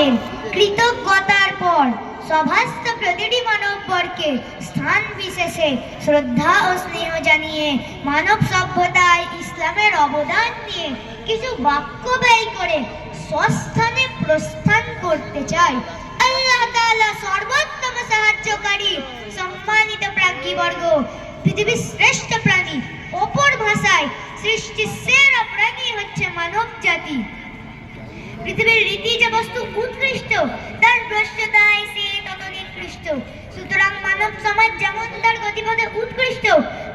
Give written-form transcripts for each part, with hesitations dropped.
করেন। কৃতজ্ঞতার পর সভাস্থ প্রতিটি মানববর্গকে স্থান বিশেষে শ্রদ্ধা ও স্নেহ জানিয়ে মানব সভ্যতায় ইসলামের অবদান নিয়ে কিছু বাক্য ব্যয় করে স্বস্থানে প্রস্থান করতে চাই। আল্লাহ তাআলা সর্বোত্তম সাহায্যকারী। সম্মানিত প্রাজ্ঞীবর্গ, পৃথিবীর শ্রেষ্ঠ প্রাণী, অপর ভাষায় সৃষ্টির সেরা প্রাণী হচ্ছে মানব জাতি। পৃথিবীর রীতি যে বস্তু উৎকৃষ্ট, তার ভ্রষ্টতায় সে তত নিকৃষ্ট। সুতরাং মানব সমাজ যেমন তার গতিপথে উৎকৃষ্ট,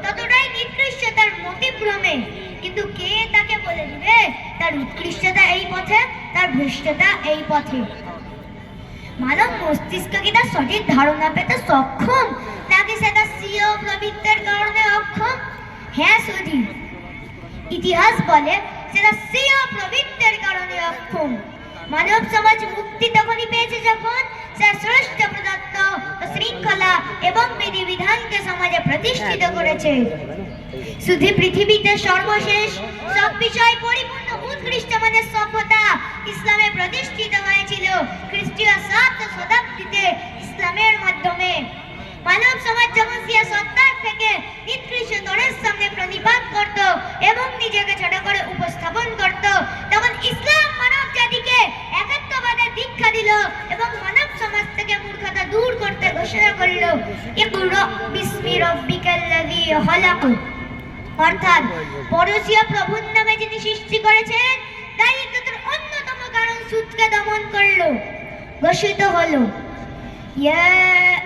ততটাই নিকৃষ্ট তার মতিভ্রমে। কিন্তু কে তাকে বলে দিবে তার উৎকৃষ্টতা এই পথে, তার ভ্রষ্টতা এই পথে? মানব মস্তিষ্ক কি তার সঠিক ধারণা পেতে সক্ষম, নাকি সে তার স্বীয় প্রবৃত্তির কারণে অক্ষম? হ্যাঁ সুধী, ইতিহাস বলে সে তার স্বীয় প্রবৃত্তির কারণে অক্ষম। মানব সমাজ মুক্তি তখনই পেয়েছে যখন সে শ্রেষ্ঠ প্রদত্ত শৃঙ্খলা এবং বিধিবিধানকে সমাজে প্রতিষ্ঠিত করেছে। শুধু পৃথিবীতে সর্বশেষ সব বিষয় পরিপূর্ণ উৎকৃষ্ট মানের সভ্যতা ইসলামে প্রতিষ্ঠিত হয়েছিল খ্রিস্টীয় 7 শতাব্দীতে ইসলামের মাধ্যমে। মানব সমাজ যখন সিয়া সত্তার থেকে নিকৃষ্ট স্তরের সামনে প্রণিপাত করত এবং নিজেকে ছোট করে উপস্থাপন করত, তখন ইসলাম মানব জাতিকে একাত্মবাদের দীক্ষা দিল এবং মানব সমাজ থেকে মূর্খতা দূর করতে ঘোষণা করল, ইকরা বিসমি রাব্বিকাল্লাযী খালাক। অর্থাৎ পরশীয় প্রভুর নামে যিনি সৃষ্টি করেছেন, দায়িত্বের অন্যতম কারণ সুদকে দমন করল। ঘোষিত হলো, ইয়া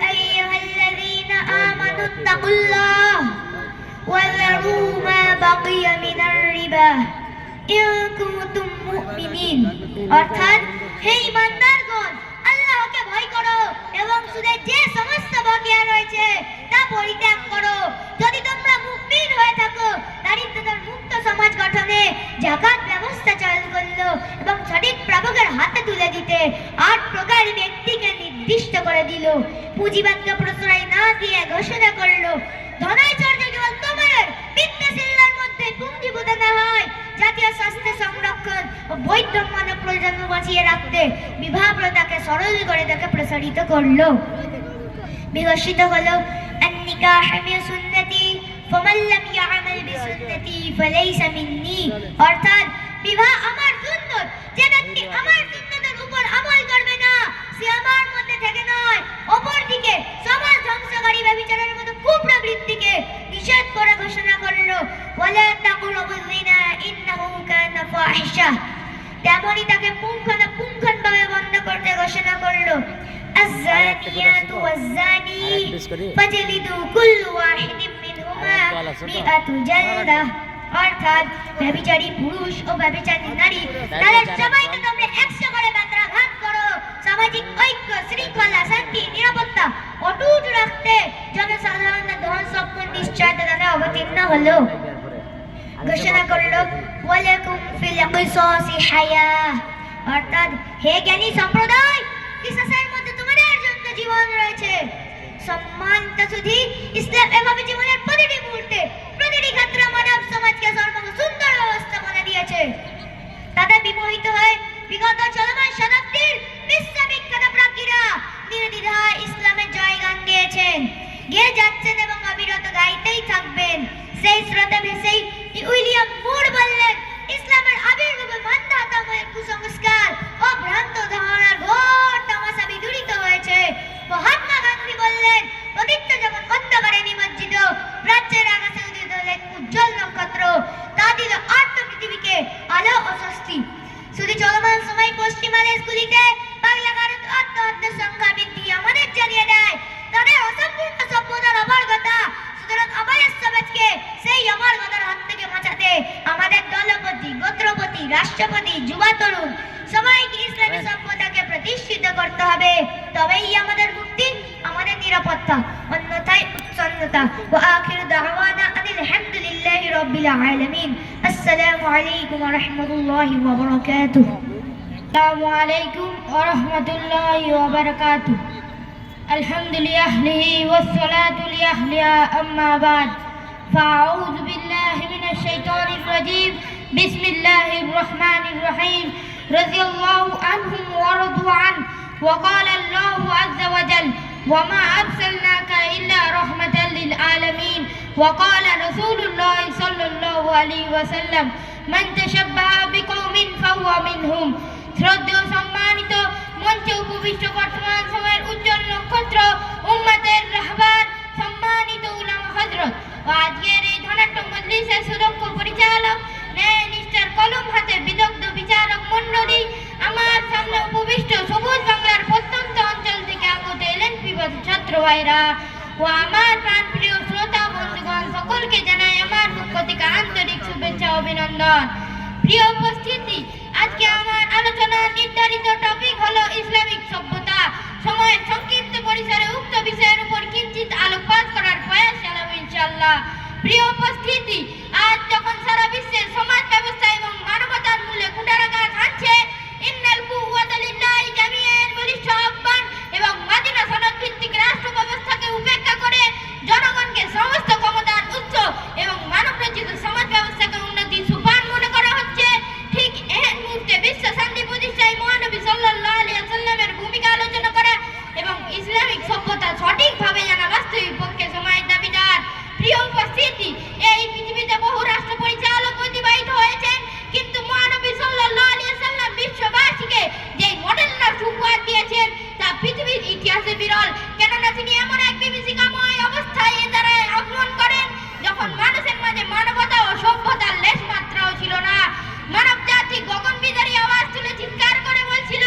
আইয়ুহাল্লাযীনা আমানু তাকুল্লাহ ওয়া যারু মা বাকিয়া মিনার রিবা ইন কুনতুম মুমিনিন। অর্থাৎ, হে ঈমানদারগণ, আল্লাহকে ভয় করো এবং সুদের যে সমস্ত বাকিয়া রয়েছে তা পরিত্যাগ করো যদি তোমরা মুমিন হয়ে থাকো। দারিদ্রতার মুক্ত সমাজ গঠনে যাকাত ব্যবস্থা চালু করলো এবং সঠিক প্রভাবের হাতে তুলে দিতে 8 প্রকার ব্যক্তিকে নির্দিষ্ট করে দিল। পুঁজিবাদকে প্রশ্রয় না দিয়ে ঘোষণা করলো, ধনাচর্য কেবল তোমার বিদ্যাশীলার মধ্যে পুঞ্জীভূত না হয়। জাতীয় স্বাস্থ্য সংরক্ষণ ও বৈধ মানব প্রজন্ম বাঁচিয়ে রাখতে বিবাহ প্রথাকে সরল করে তাকে প্রসারিত করলো। বিঘোষিত হলো, আন-নিকাহ মিন সুন্নতি ফামান লাম ইয়ামাল বিসুন্নতি ফালাইসা মিন্নি। অর্থাৎ, বিবাহ আমার সুন্নত, যে ব্যক্তি আমার সুন্নতের উপর আমল করবে না সে আমার মধ্যে থেকে নয়। অপরদিকে সমাজ ধ্বংসকারী ব্যভিচারের মতো কুপ্রবৃত্তিকে নিষেধ করে ঘোষণা করলো, ওয়ালা তাকরাবুয যিনা ইন্নাহু কানা ফাহিশা। তেমনি তাকে পুঙ্খানুপুঙ্খভাবে বন্ধ করতে ঘোষণা করলো, আয-যানিয়াতু ওয়াজ-যানি ফাজলিদু কুল্লু ওয়াহিদিন মিনহুমা মিআতু জালদা। অর্থাৎ, ব্যভিচারী পুরুষ ও ব্যভিচারী নারী তাদের সবাইকে তোমরা 100 করে বেত্রাঘাত করো। সামাজিক ঐক্য, শৃঙ্খলা, শান্তি, নিরাপত্তা অটুট রাখতে জনসাধারণের ধন সম্পদ নিশ্চয়তা দ্বারা অবতীর্ণ হলো। ঘোষণা করলো, ওয়ালাকুম ফিল কিসাসি হায়াহ। অর্থাৎ, হে জ্ঞানী সম্প্রদায়, কিসাসের মধ্যে তোমাদের জন্য জীবন রয়েছে। সম্মানিত সুধী, ইসলাম এভাবে জীবনের প্রতিটি মুহূর্তে প্রতিটি ক্ষেত্রে মানব সমাজকে সর্বসুন্দর ব্যবস্থাপনা দিয়েছে। তাদের বিমোহিত হয়ে বিগত চলমান শতাব্দীর বিশ্ববিখ্যাত প্রাজ্ঞীরা নির্দ্বিধায় ইসলামের জয়গান গেয়েছেন, গেয়ে যাচ্ছেন এবং অবিরত গাইতেই থাকবেন। সেই স্রোতে ভেসেই উইলিয়াম মুর বললেন, ইসলামের আবির্ভাবে মানধাতাময় কুসংস্কার ও ভ্রান্ত ধারণার ঘোর তামাশা বিদূরিত হয়েছে। মহাত্মা গান্ধী বললেন, পবিত্র যখন অন্ধকারে নিমজ্জিত প্রাচ্যের আকাশে উদিত হল এক উজ্জ্বল নক্ষত্র, তা দিল আর্ত পৃথিবীকে আলো ও স্বস্তি। শুধু চলমান সময় পশ্চিমা দেশগুলিতে বাংলা ভারত আত্মহত্যার সংখ্যা বৃদ্ধি আমাদের জানিয়ে দেয় তাদের অসম্পূর্ণ সভ্যতার অপারগতা। সুতরাং আমাদের সমাজকে সেই অপারগতার হাত থেকে বাঁচাতে আমাদের দলপতি, গোত্রপতি, রাষ্ট্রপতি, যুবা তরুণ সবাইকে ইসলামী সভ্যতাকে প্রতিষ্ঠিত করতে হবে। তবেই আমাদের মুক্তি, আমাদের নিরাপত্তা, অন্যথায় উচ্ছন্নতা। ওয়া আখিরু দাওয়ানা আনিল হামদুলিল্লাহি রাব্বিল আলামিন। আসসালামু আলাইকুম ওয়া রাহমাতুল্লাহি ওয়া বারাকাতুহু। আসসালামু আলাইকুম ওয়া রাহমাতুল্লাহি ওয়া বারাকাতুহু। আলহামদুলিল্লাহ ওয়াস সালাতু লিআহলিহা আম্মা বাদ। ফাআউযু বিল্লাহি মিনাশ শাইতানির রাজীম। বিসমিল্লাহির রহমানির রহিম। رضي الله عنهم ورضوا عنه وقال الله عز وجل وما أرسلناك إلا رحمة للعالمين وقال رسول الله صلى الله عليه وسلم من تشبه بقوم فهو منهم শ্রদ্ধেয় সম্মানিত মঞ্চে উপবিষ্ট বর্তমান সময়ের উজ্জ্বল নক্ষত্র উম্মতের রাহবার সম্মানিত উলামা হযরত ও আজকের এই ধনাঢ্য মজলিসের সুদক্ষ পরিচালক ন্যায় নিষ্ঠার কলম হাতে বিদগ্ধ বিচারক মণ্ডলী আমার সামনে উপবিষ্ট সবুজ বাংলার প্রত্যন্ত অঞ্চল থেকে আগত এলএনপি ছাত্র ভাইরা ও আমার প্রাণপ্রিয় শ্রোতা বন্ধুগণ সকলকে জানাই আমার পক্ষ থেকে আন্তরিক শুভেচ্ছা অভিনন্দন। প্রিয় উপস্থিতি, আজকে আমার আলোচনার নির্ধারিত টপিক হলো ইসলামিক সভ্যতা। সময়ের সংক্ষিপ্ত পরিসরে উক্ত বিষয়ের উপর কিঞ্চিত আলোকপাত করার প্রয়াস চালাবো ইনশাআল্লাহ। প্রিয় উপস্থিতি, আজ যখন সারা বিশ্বের সমাজ ব্যবস্থা এবং মানবতার মূল্যে কুঠারাঘাত হানছে, ইন্নাল কুওয়াতা লিল্লাহি জামিআন বলিষ্ঠ আহ্বান এবং মাদিনা সনদ ভিত্তিক রাষ্ট্র ব্যবস্থাকে উপেক্ষা করে জনগণকে সমস্ত ক্ষমতার উৎস এবং মানবরচিত সমাজ ব্যবস্থাকে উন্নতি সুপান মনে করা হচ্ছে, ঠিক এই মুহূর্তে বিশ্ব শান্তি প্রতিষ্ঠায় মহানবী সাল্লাল্লাহু আলাইহি ওয়াসাল্লামের ভূমিকা আলোচনা করা এবং ইসলামিক সভ্যতা সঠিকভাবে জানা বাস্তবিক পক্ষে সময়ের দাবিদার। প্রিয় উপস্থিতি, এই পৃথিবীতে বহু রাষ্ট্র পরিচালক অতিবাহিত হয়েছেন, কিন্তু মহানবী সাল্লাল্লাহু আলাইহি ওয়াসাল্লাম বিশ্ববাসীকে যে মডেল রাষ্ট্র উপহার দিয়েছেন তা পৃথিবীর ইতিহাসে বিরল। কেননা তিনি এমন এক বিভীষিকাময় অবস্থায় এ দ্বারায় আগমন করেন যখন মানুষের মাঝে মানবতা ও সভ্যতার লেশ মাত্রাও ছিল না। মানব জাতি গগনবিদারী আওয়াজ তুলে চিৎকার করে বলছিল,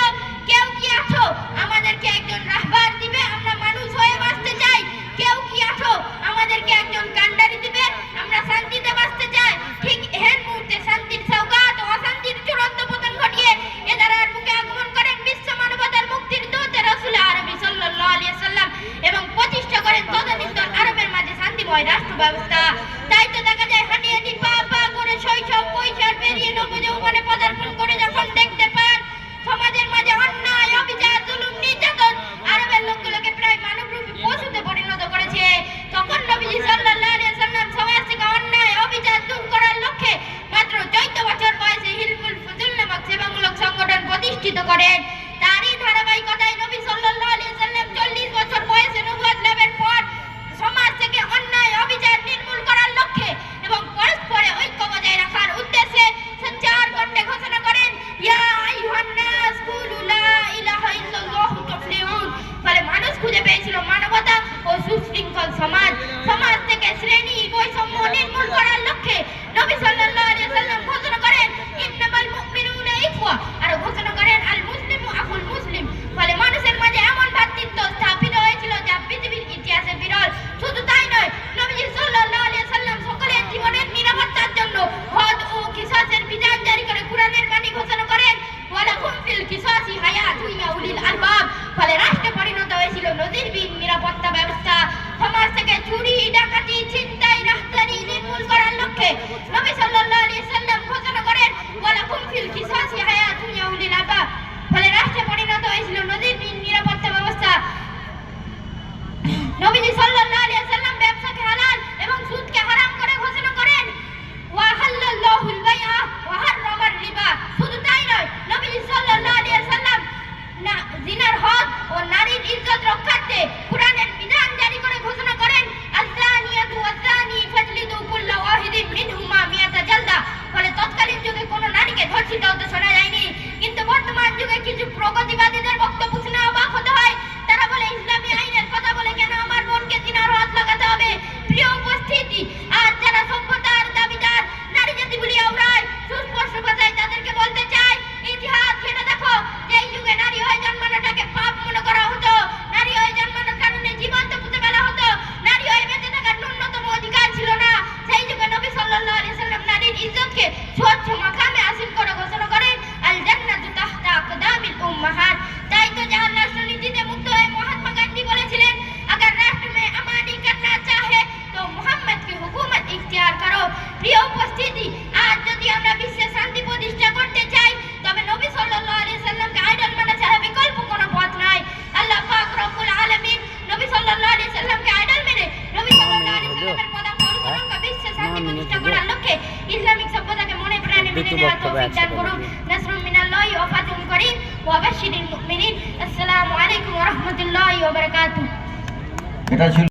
কেউ কি আছো আমাদেরকে একজন রাহবার দিবে, আমরা মানুষ হয়ে বাঁচতে চাই। কেউ কি আছো আমাদেরকে একজন কান্ডারি দিবে, আমরা শান্তিতে বাঁচতে চাই। ঠিক এই মুহূর্তে শান্তির সওগাত ও অশান্তির চূড়ান্ত পতন ঘটিয়ে এ দ্বারার বুকে আগমন করেন বিশ্ব মানবতার মুক্তির দূত রাসূল আরবি সাল্লাল্লাহু আলাইহি ওয়াসাল্লাম এবং প্রতিষ্ঠা করেন তদানীন্তন আরবের মাঝে শান্তিময় রাষ্ট্র ব্যবস্থা। তাই তো দেখা যায় হাঁটি হাঁটি পা পা করে শৈশব কৈশোর পেরিয়ে নবযৌবনে পদার্পণ করে যখন দেখতে পান সমাজের মাঝে অন্যায় অবিচার জুলুম নির্যাতন আরবের লোকগুলোকে প্রায় মানবরূপী পশুতে পরিণত করেছে, তখন নবীজি সাল্লাল্লাহু আলাইহি ওয়াসাল্লাম সমাজ থেকে অন্যায় অবিচার দূর করার লক্ষ্যে মাত্র 14 বছর বয়সে হিলফুল ফুজুল নামক সেবামূলক সংগঠন প্রতিষ্ঠিত করেন। তারই ধারাবাহিকতায় নবী সাল্লাল্লাহু আলাইহি ওয়াসাল্লাম 40 বছর বয়সে নবুয়ত লাভের পর সমাজ থেকে অন্যায় অবিচার নির্মূল করার লক্ষ্যে এবং পরস্পরে ঐক্য বজায় রাখার উদ্দেশ্যে সঞ্চার কণ্ঠে ঘোষণা করেন, ইয়া আইয়ুহান নাস কুলু লা ইলাহা ইল্লাল্লাহু তুফলিহুন। ফলে মানুষ খুঁজে পেয়েছিল মানবতা ও সুশৃঙ্খল সমাজ। সমাজ থেকে শ্রেণী বৈষম্য নির্মূল করার লক্ষ্যে নবী সাল্লাল্লাহু আলাইহি ওয়াসাল্লাম ঘোষণা করেন, ইন্নামাল মুমিনুনা ইখওয়া, আর ঘোষণা করেন আল মুসলিমু আখুল মুসলিম। ফলে মানুষের মাঝে এমন ভ্রাতৃত্ব স্থাপিত হয়েছিল যা পৃথিবীর ইতিহাসে বিরল। শুধু তাই নয়, নবী সাল্লাল্লাহু আলাইহি ওয়াসাল্লাম সকলের জীবনের নিরাপত্তার জন্য হদ ও কিসাসের বিধান জারি করে কুরআনের বাণী ঘোষণা করেন, ওয়ালাকুম ফিল কিসাসি হায়াতুন ইয়া উলিল আলবাব। ফলে রাষ্ট্রে পরিণত হয়েছিল নজিরবিহীন নিরাপত্তা ব্যবস্থা। সমাজ থেকে চুরি, ডাকাতি, ছিনতাই, রাহাজানি নির্মূল করার লক্ষ্যে নবী সাল্লাল্লাহু আলাইহি ওয়াসাল্লাম ঘোষণা করেন, ওয়ালাকুম ফিল কিসাসি হায়াতুন ইয়া উলিল আলবাব। ফলে রাষ্ট্রে পরিণত হয়েছিল নজিরবিহীন নিরাপত্তা ব্যবস্থা। নবীজি সাল্লাল্লাহু আলাইহি ওয়াসাল্লাম ব্যবসাকে হালাল এবং সুদকে হারাম করে ঘোষণা করেন, ওয়া হাল্লাল্লাহুল বাইআ ওয়া হারামার রিবা। শুধু তাই নয়, নবীজি সাল্লাল্লাহু আলাইহি ওয়াসাল্লাম জিনার হদ ও নারীর ইজ্জত রক্ষার্থে কুরআনের বিধান জারি করে ঘোষণা করেন, আয-যানিয়াতু ওয়ায-যানি ফাজলিদু কুল্লা ওয়াহিদিন মিনহুমা মিয়াতা জালদা। ফলে তৎকালীন যুগে কোনো নারীকে ধর্ষিত হতে শোনা যায়নি, কিন্তু বর্তমান যুগে কিছু প্রগতিবাদীদের বক্তব্য শুনে অবাক হতে হয়। তারা বলে, ইসলামী আইনের কথা বলে কেন আমার বোনকে জিনার হদ লাগাতে হবে? প্রিয় উপস্থিতি, আজ যারা সভ্যতার দাবিদার নারী জাতি বলি আওড়ায়, সুস্পষ্ট ভাষায় তাদেরকে বলতে চাই, ইতিহাস ঘেঁটে দেখো, যেই যুগে নারী হয়ে জন্মানোটাকে পাপ মনে করা হতো, নারী হয়ে জন্মানোর কারণে জীবন্ত পুঁতে ফেলা হতো, নারী হয়ে বেঁচে থাকার ন্যূনতম অধিকার ছিল না, সেই যুগে নবী সাল্লাল্লাহু আলাইহি ওয়াসাল্লাম নারীর ইজ্জতকে স্বচ্ছ মাকামে হাসিল করে ঘোষণা করেন, আল জান্নাতু তাহতা আকদামিল উম্মাহাত। তাই তো যার রাষ্ট্রনীতিতে মুক্ত হয়ে মহাত্মা গান্ধী বলেছিলেন, अगर राष्ट्र में अमानी करना चाहे तो मोहम्मद की हुकूमत इख्तियार करो। প্রিয় উপস্থিতি, আজ যদি আমরা বিশ্বে শান্তি প্রতিষ্ঠা করতে চাই তবে নবী সাল্লাল্লাহু আলাইহি ওয়াসাল্লামকে আইডল মানা ছাড়া বিকল্প কোনো পথ নাই। আল্লাহ পাক রব্বুল আলামিন নবী সাল্লাল্লাহু আলাইহি ওয়াসাল্লামকে আইডল মেনে নবী সাল্লাল্লাহু আলাইহি ওয়াসাল্লামের পদাঙ্ক অনুসরণ করে বিশ্বে শান্তি প্রতিষ্ঠা করার লক্ষ্যে ইসলামিক সভ্যতাকে মনে প্রাণে মেনে নেওয়ার তৌফিক দান করুন। নাসরুম মিনাল্লাহি ওয়া বাশিরিল মুমিনিন। আসসালামু আলাইকুম ওয়া রাহমাতুল্লাহি ওয়া বারাকাতুহু। এটা ছিল